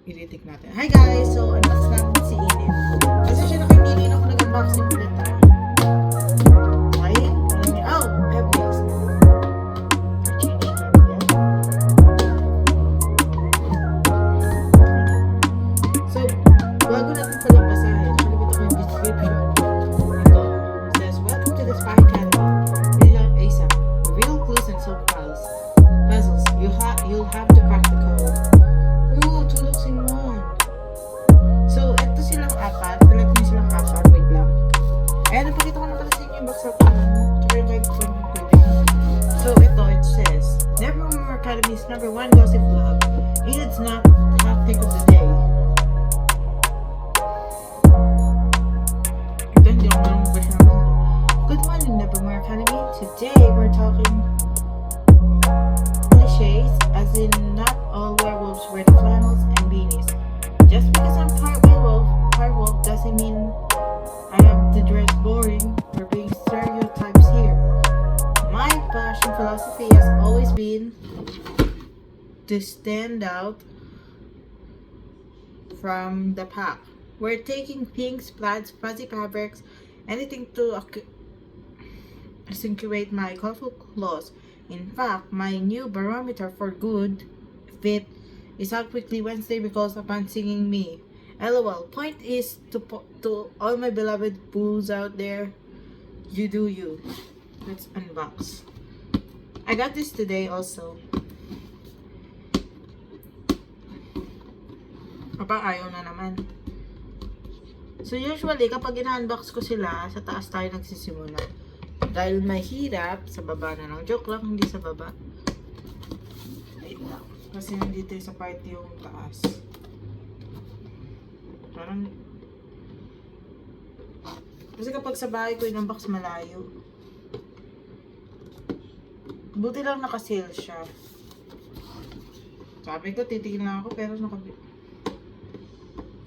i-retake natin. Hi guys! So, unbox natin si Init. Kasi siya na hindi rin ako nag-unboxing ulit ha. Okay? Oh! I have this. Change that again. So, bago natin palang basahin, nalabit ako yung description. Ito. It says, welcome to the Spy Academy. Villa ASA. Real clues and solve puzzles. You'll have to crack the code. Ooh, 2 looks in 1. So, ito silang apat. Collect nyo silang apat. Wait lang. Ayan, napakita ko na pala sa inyo yung box of tsaka yung guide ko ng coding. So, ito, it says, Nevermore Academy's #1 gossip blog. Enid's not hot pick of the day. Ito, hindi ako marunong magbasa ng mga. Good morning, Nevermore Academy. Today, we're talking cliches, as in not all werewolves wear the flannels and beanies. Just because I'm part werewolf doesn't mean I have to dress boring or being stereotypes here. My fashion philosophy has always been to stand out from the pack. We're taking pinks, plaids, fuzzy fabrics, anything to accentuate my colorful clothes. In fact, my new barometer for good fit is out quickly Wednesday because upon singing me. LOL. Point is to all my beloved boos out there, you do you. Let's unbox. I got this today also. Aba, ayaw na naman. So usually, kapag ina-unbox ko sila, sa taas tayo nagsisimula. Dahil mahirap, sa baba na lang. Joke lang, hindi sa baba. Wait lang. Kasi nandito sa part yung taas. Parang... Kasi kapag sa bahay ko in-unbox malayo. Buti lang naka-sale siya. Sabi ko, titigil lang ako, pero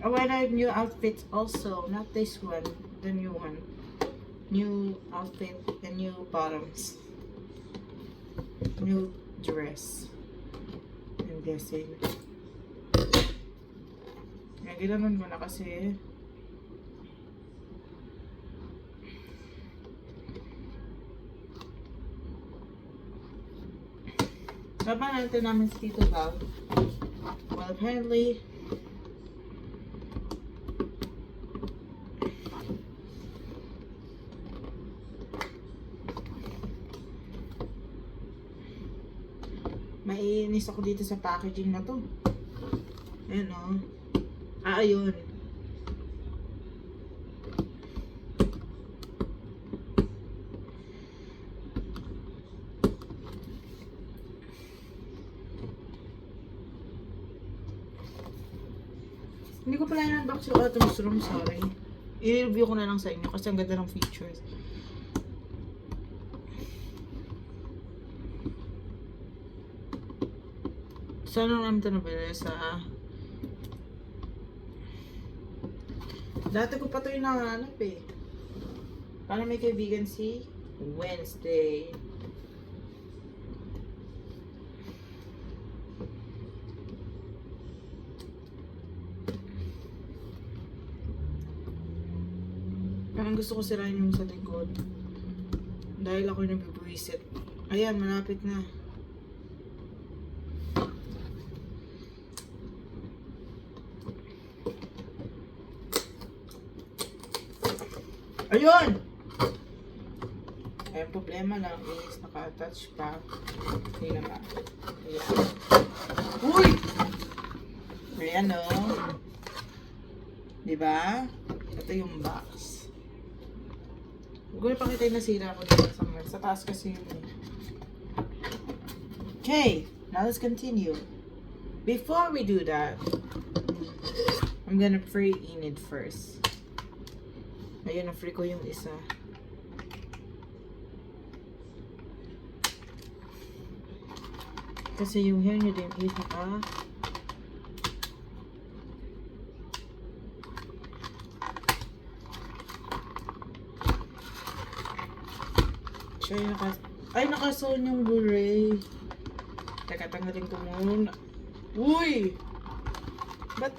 Oh, and I have new outfits also. Not this one. The new one. New outfit and new bottoms. New dress. I'm guessing. Nga, ginanon ko na kasi. Laban natin namin si Tito Val. Well, apparently, maiinis ako dito sa packaging na to. Ayan o. Ayun. Hindi ko pala in-unbox yung Autumn's Room, sorry. I-review ko na lang sa inyo kasi ang ganda ng features. Saan naman ito nabili? Sa... Dati ko pa ito yung nahanap eh. Paano may kaibigan si Wednesday? Parang gusto ko sirain yung sa likod. Dahil ako yung nabibwisit. Ayan, malapit na. Ayun! Ay, problema lang is naka-attach pa. Hindi naman. Ayan. Uy! Ayan o. Diba? Ito yung box. Huwag ko ipakita yung nasira ko dito somewhere. Sa taas kasi yun eh. Okay, now let's continue. Before we do that, I'm gonna pray Enid first. Ayun, na-free ko yung isa. Kasi yung hair niya din is siya yung naka-sewn yung Blu-ray. Teka, tanggalin ko muna. Uy! But,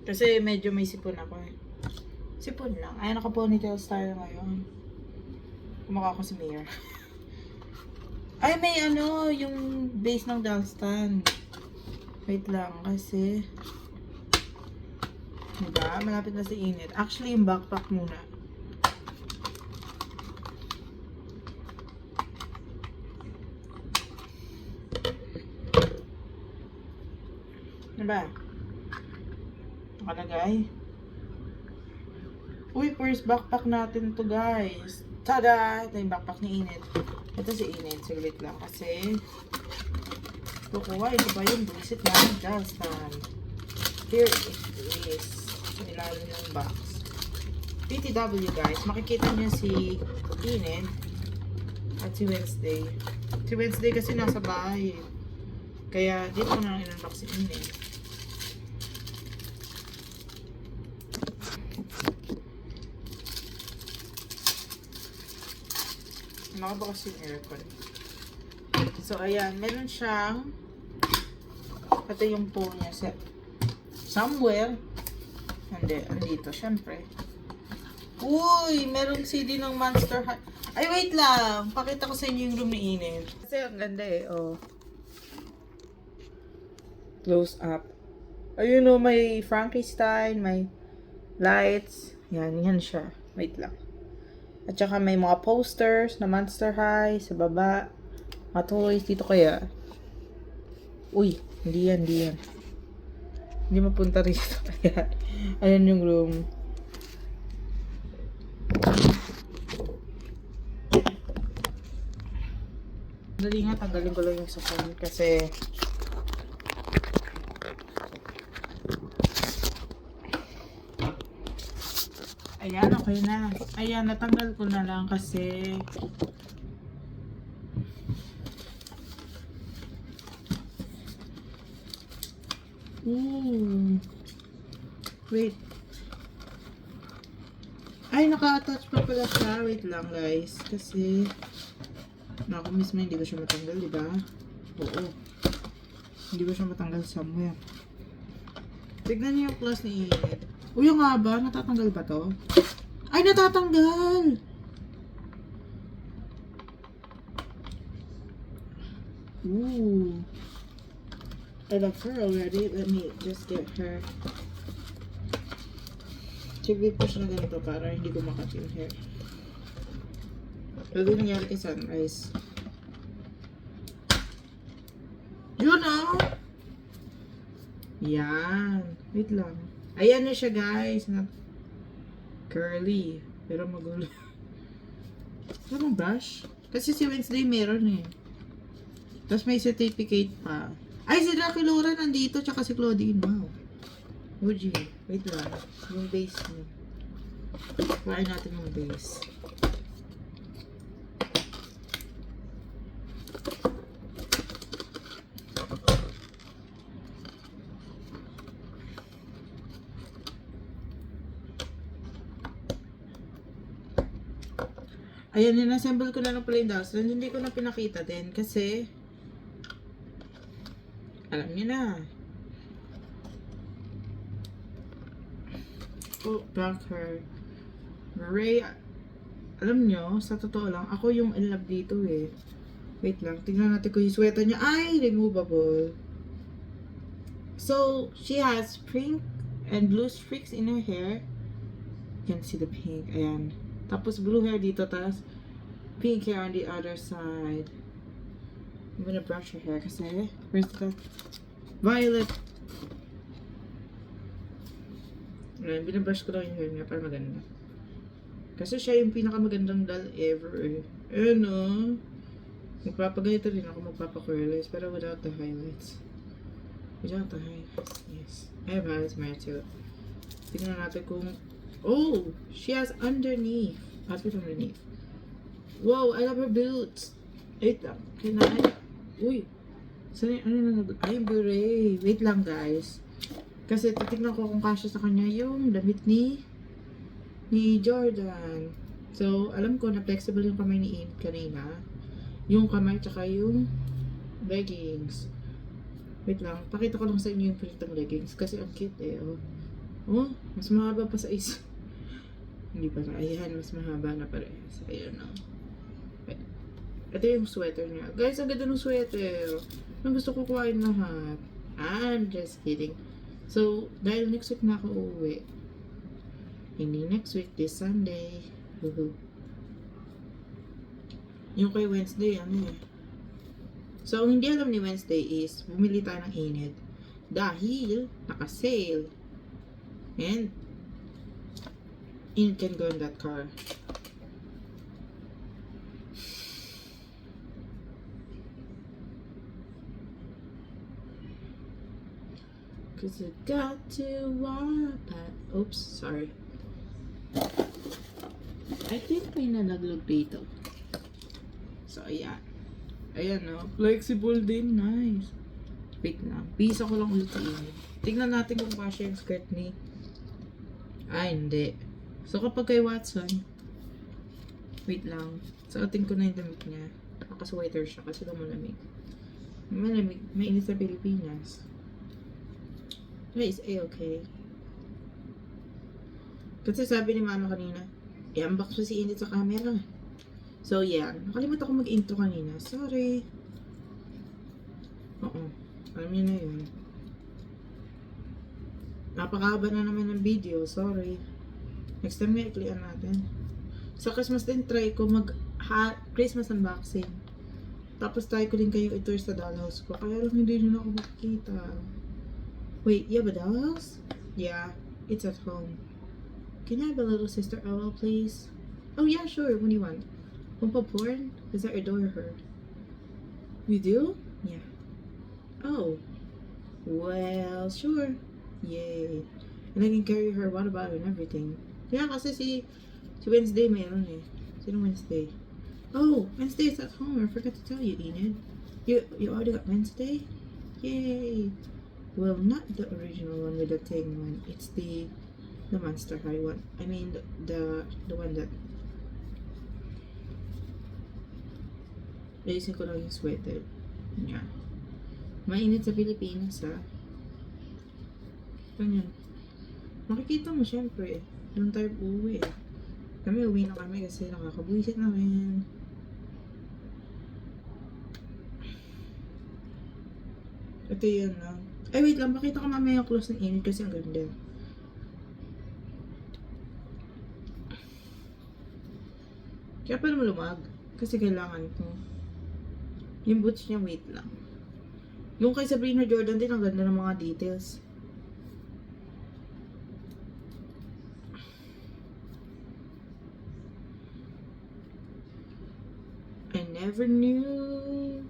kasi medyo may sipon ako eh. Sipon lang. Ay, naka-ponytails tayo ngayon. Kumaka ko si Mayor. Ay, may ano, yung base ng Dalstan. Wait lang, kasi diba? Malapit na sa init. Actually, yung backpack muna. Diba? Nakalagay. Uy, first backpack natin to guys. Tada! Ito yung backpack ni Init. Ito si Init. So, wait lang. Kasi kukuha. Ito ba yung visit namin Dalstan? Here it is. Sa ilalim ng box. PTW guys. Makikita niyo si Init at si Wednesday. Si Wednesday kasi nasa bahay. Kaya dito ko na in-unbox si Init. Nakabukas yung aircon. So, ayan. Meron siyang ito yung phone niya set. Somewhere. Hindi. Andito. Syempre. Uy! Merong CD ng Monster High. Ay, wait lang. Pakita ko sa inyo yung room ni Init. Kasi ang ganda eh. Oh. Close up. Ayun o. May Frankenstein. May lights. Yan. Yan siya. Wait lang. At saka may mga posters na Monster High sa baba. Mga toys dito kaya. Uy, hindi yan, hindi yan. Hindi mapunta rito kaya. Ayan yung room. Dali nga, tanggalin ko lang yung sa phone kasi ayan, okay na. Ayan, natanggal ko na lang kasi wait. Ay, naka-attach pa pala siya. Wait lang, guys. Kasi ako mismo hindi ko siya matanggal, di ba? Oo. Hindi ko siya matanggal somewhere. Tignan niyo yung class ni Init. Uy, yung nga ba? Natatanggal ba to? Ay, natatanggal! Ooh. I love her already. Let me just get her. Sige, push na ganito para hindi ko makat yung hair. Ano nangyari kay Sunrise? Yun oh! Yan. Wait lang. Ayan na siya guys. Curly. Pero magulo. Anong brush? Kasi si Wednesday meron eh. Tapos may certificate pa. Ay, si Rocky Laura nandito. Tsaka si Claudine. Wow. Uji. Wait lang. Yung base niya. Kuhain natin yung base. Ayan, in-assemble ko na lang pala yung Dalstan. Hindi ko na pinakita din kasi alam niyo na. Oh, back her. Ray, alam niyo, sa totoo lang, ako yung in love dito eh. Wait lang, tingnan natin kung yung sweater niya. Ay, removable. So, she has pink and blue streaks in her hair. You can see the pink. Ayan. Tapos blue hair dito, tapos pink hair on the other side. I'm gonna brush her hair kasi where's the violet? Ayan, binabrush ko lang yung hair niya para maganda. Kasi siya yung pinakamagandang doll ever eh. Ayan o. Magpapaganito rin ako, magpapacurlize pero without the highlights. Without the highlights, yes. I have highlights my too. Tingnan natin kung oh, she has underneath. Outfit underneath. Wow, I love her boots. Wait lang. Can I? Uy. Saan yung, ano na ay, beret. Wait lang, guys. Kasi titignan ko kung kasya sa kanya yung damit ni Jordan. So, alam ko na flexible yung kamay ni Ian kanina. Yung kamay tsaka yung leggings. Wait lang, pakita ko lang sa inyo yung pritong leggings kasi ang cute eh. Oh, oh mas mahaba pa sa isa. Hindi pa na. Ayan, mas mahaba na parehas. Ayan o. Ito yung sweater niya. Guys, ang ganda ng sweater. Ang gusto ko kuhain lahat. I'm just kidding. So, dahil next week na ako uuwi. Hindi next week, this Sunday. Woohoo. Yung kay Wednesday, ano eh. So, ang hindi alam ni Wednesday is, bumili tayo ng init. Dahil, naka-sale. And, init can go in that car. Cause I got to walk that. Oops, sorry. I think may nalaglog dito. So, ayan. Ayan, no? Flexible din. Nice. Wait lang. Pisa ko lang ulit sa inyo. Tingnan natin kung kasya yung skirt ni... Ay, hindi. So, kapag kay Watson, wait lang. Suotin ko na yung damit niya. Nakasweater siya kasi malamig. Malamig. Mainit sa Pilipinas. Is A-okay. Kasi sabi ni mama kanina, i-unbox mo si Init sa camera. So, yeah. Nakalimutan ko mag-intro kanina. Sorry. Oo. Alam niyo na yun. Napakahaba na naman ng video. Sorry. Next time nga, iklian natin. Sa Christmas din, try ko Christmas unboxing. Tapos try ko din kayo itour sa dollhouse ko. Kaya lang hindi nyo na ako makikita. Wait, you have a dollhouse? Yeah, it's at home. Can I have a little sister owl, please? Oh yeah, sure. What do you want? Pumpa porn? Because I adore her. You do? Yeah. Oh. Well, sure. Yay. And I can carry her water bottle and everything. Yeah, kasi si Wednesday meron eh. Sino Wednesday? Oh, Wednesday is at home. I forgot to tell you, Enid. You already got Wednesday? Yay. Well, not the original one with the thing one. It's the Monster High one. I mean the one that ayusin ko lang yung sweater. Yeah. Mainit sa Pilipinas ha. Ganyan. Makikita mo syempre. Doon tayo uuwi eh. Kami uwi na kami kasi nakakabuisit namin. Ito yun lang. Ay, wait lang. Pakita ko mamaya yung close ng Init kasi ang ganda. Kaya pala malumag. Kasi kailangan ko. Yung boots niya, wait lang. Yung kay Sabrina Jordan din, ang ganda ng mga details. I never knew.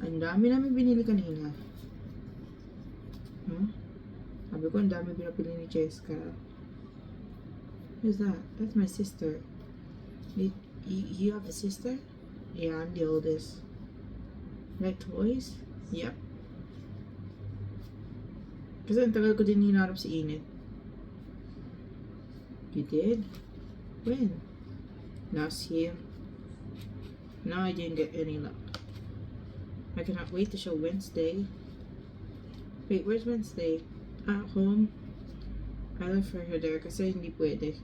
Ang dami namin binili kanina. Sabi ko, ang dami pinapili ni Jessica. Who's that? That's my sister. You have a sister? Yeah, I'm the oldest. Like toys? Yep. Kasi ang tagal ko din hinarap si Init. You did? When? Last year. No, I didn't get any luck. I cannot wait to show Wednesday. Wait, where's Wednesday? At home? I left her there kasi hindi pwede.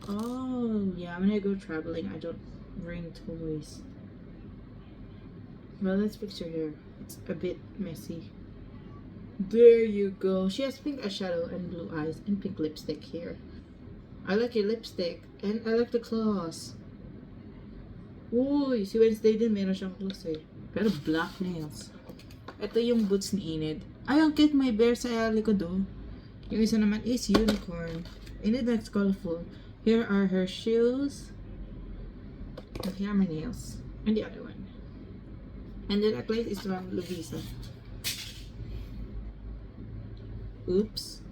Oh, yeah, when I go traveling, I don't bring toys. Well, let's fix her hair. It's a bit messy. There you go. She has pink eyeshadow and blue eyes and pink lipstick here. I like your lipstick and I like the claws. Uy, si Wednesday din meron siyang claws eh. Pero black nails. Ito yung boots ni Enid. Ay, ang cute, may bear sa likod oh. Yung isa naman is unicorn. Enid, that's colorful. Here are her shoes. And here are my nails. And the other one. And the necklace is from Lovisa. Oops.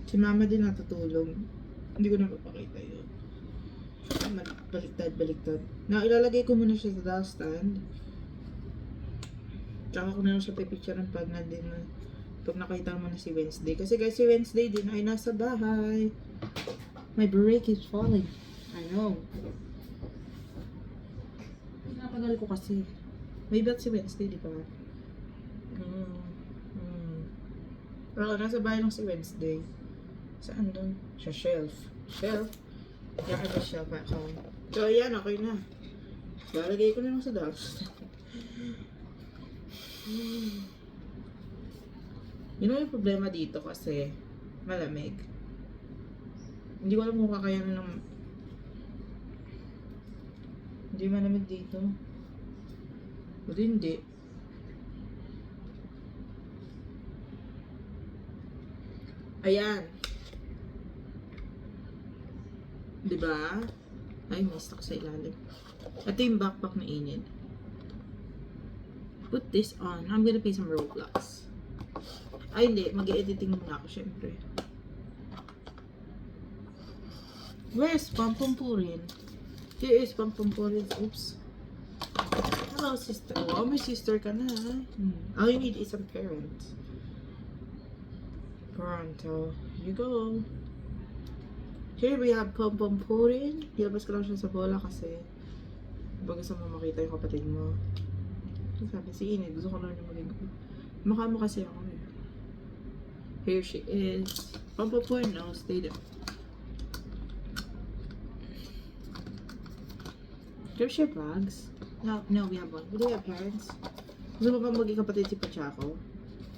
Si mama din natutulog. Hindi ko na papakita yun. Baliktad. Na ilalagay ko muna siya sa doll stand. Tsaka ko na lang siya pipicturean pag nakita mo na si Wednesday. Kasi guys, si Wednesday din ay nasa bahay. My brake is falling. I know. Pinatagal ko kasi. May bet si Wednesday, di ba? Oo, nasa bahay lang si Wednesday. Saan doon? Sa shelf. Shelf? Kaya ka shelf ako. So, ayan, okay na. Lalagay ko na lang sa dust. Yun know, yung problema dito kasi malamig. Hindi ko alam kung kakayanan ng... Hindi malamig dito. O hindi. Ayan. Diba? Ay, may stuck sa ilalim. Ito yung backpack na init. Put this on. I'm gonna play some Roblox. Ay, hindi. Mag-editing muna ako, syempre. Where's Pampampurin? Here is Pampampurin. Oops. Hello, sister. Wow, my sister ka na. All you need is some parents. Pronto. Here you go. Here we have Pampampurin. Ilabas ko lang siya sa bola kasi bago sa mo makita yung kapatid mo. Sabi, si Inid, gusto ko lang yung maging mukha mo kasi ako eh. Here she is. Pampampurin, no, stay there. There's your bags. No, we have one. Do we have parents? Gusto mo ba maging kapatid si Pachako?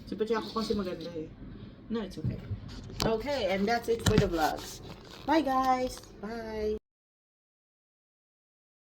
Si Pachako kasi maganda eh. No, it's okay. Okay, and that's it for the vlogs. Bye guys! Bye!